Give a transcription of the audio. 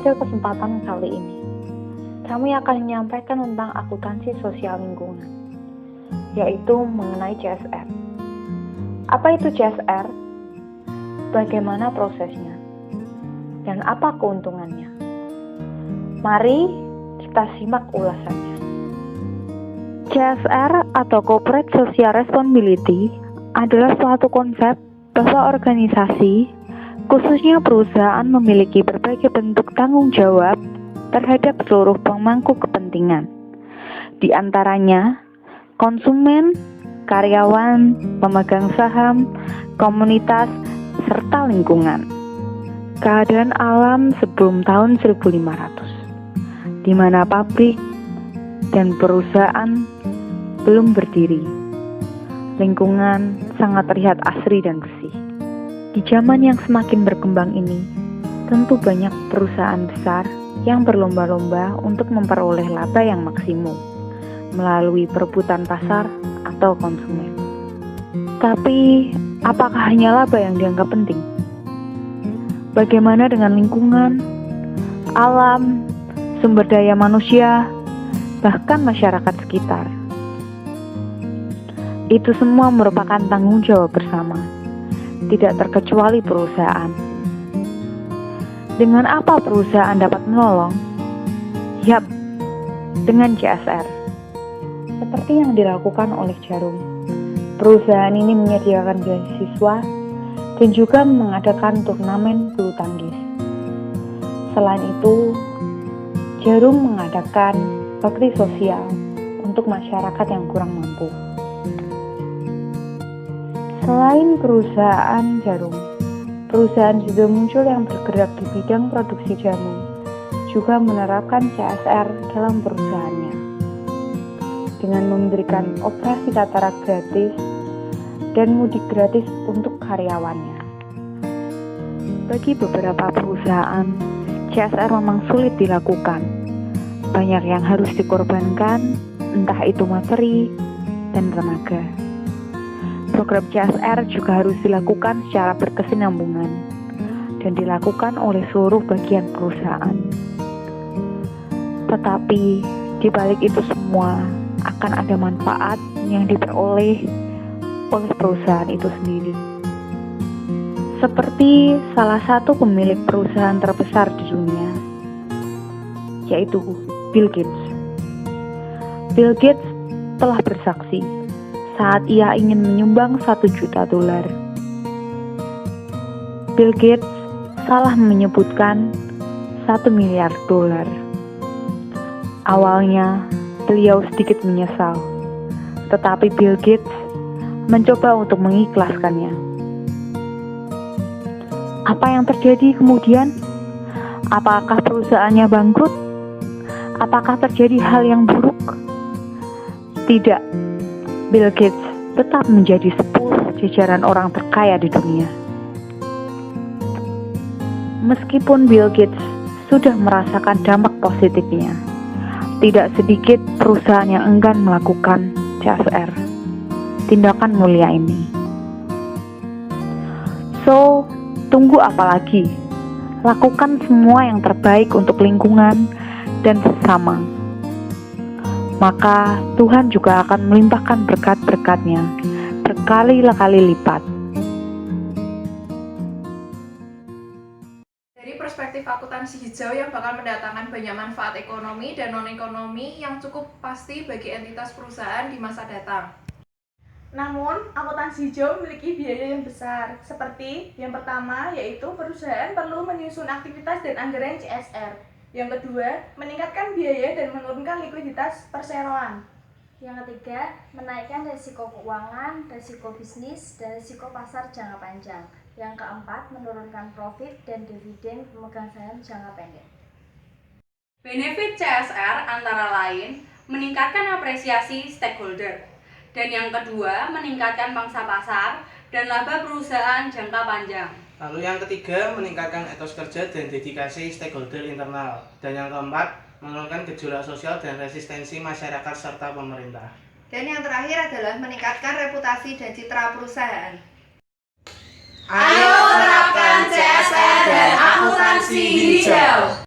Pada kesempatan kali ini, kami akan menyampaikan tentang akuntansi sosial lingkungan, yaitu mengenai CSR. Apa itu CSR? Bagaimana prosesnya? Dan apa keuntungannya? Mari kita simak ulasannya. CSR atau Corporate Social Responsibility adalah suatu konsep bahwa organisasi, khususnya perusahaan, memiliki berbagai bentuk tanggung jawab terhadap seluruh pemangku kepentingan. Di antaranya, konsumen, karyawan, pemegang saham, komunitas, serta lingkungan. Keadaan alam sebelum tahun 1500, di mana pabrik dan perusahaan belum berdiri. Lingkungan sangat terlihat asri dan bersih. Di zaman yang semakin berkembang ini, tentu banyak perusahaan besar yang berlomba-lomba untuk memperoleh laba yang maksimum melalui perebutan pasar atau konsumen. Tapi, apakah hanya laba yang dianggap penting? Bagaimana dengan lingkungan, alam, sumber daya manusia, bahkan masyarakat sekitar? Itu semua merupakan tanggung jawab bersama, tidak terkecuali perusahaan. Dengan apa perusahaan dapat menolong? Yap, dengan CSR. Seperti yang dilakukan oleh Jarum, perusahaan ini menyediakan beasiswa dan juga mengadakan turnamen bulu tangkis. Selain itu, Jarum mengadakan bakti sosial untuk masyarakat yang kurang mampu. Selain perusahaan Jarum, perusahaan juga muncul yang bergerak di bidang produksi jamu, juga menerapkan CSR dalam perusahaannya, dengan memberikan operasi katarak gratis dan mudik gratis untuk karyawannya. Bagi beberapa perusahaan, CSR memang sulit dilakukan. Banyak yang harus dikorbankan, entah itu materi dan tenaga. Program CSR juga harus dilakukan secara berkesinambungan dan dilakukan oleh seluruh bagian perusahaan. Tetapi di balik itu semua akan ada manfaat yang diperoleh oleh perusahaan itu sendiri. Seperti salah satu pemilik perusahaan terbesar di dunia, yaitu Bill Gates. Bill Gates telah bersaksi saat ia ingin menyumbang $1 juta. Bill Gates salah menyebutkan $1 miliar. Awalnya beliau sedikit menyesal, tetapi Bill Gates mencoba untuk mengikhlaskannya. Apa yang terjadi kemudian? Apakah perusahaannya bangkrut? Apakah terjadi hal yang buruk? Tidak. Bill Gates tetap menjadi sepuh jajaran orang terkaya di dunia. Meskipun Bill Gates sudah merasakan dampak positifnya, tidak sedikit perusahaan yang enggan melakukan CSR, tindakan mulia ini. So, tunggu apa lagi? Lakukan semua yang terbaik untuk lingkungan dan sesama. Maka Tuhan juga akan melimpahkan berkat-berkat-Nya berkali-kali lipat. Dari perspektif akuntansi hijau yang bakal mendatangkan banyak manfaat ekonomi dan non-ekonomi yang cukup pasti bagi entitas perusahaan di masa datang. Namun, akuntansi hijau memiliki biaya yang besar, seperti yang pertama yaitu perusahaan perlu menyusun aktivitas dan anggaran CSR. Yang kedua, meningkatkan biaya dan menurunkan likuiditas perseroan. Yang ketiga, menaikkan risiko keuangan, risiko bisnis, dan risiko pasar jangka panjang. Yang keempat, menurunkan profit dan dividen pemegang saham jangka pendek. Benefit CSR antara lain meningkatkan apresiasi stakeholder, dan yang kedua meningkatkan pangsa pasar dan laba perusahaan jangka panjang. Lalu yang ketiga, meningkatkan etos kerja dan dedikasi stakeholder internal. Dan yang keempat, menurunkan gejolak sosial dan resistensi masyarakat serta pemerintah. Dan yang terakhir adalah meningkatkan reputasi dan citra perusahaan. Ayo terapkan CSR dan akuntansi hijau.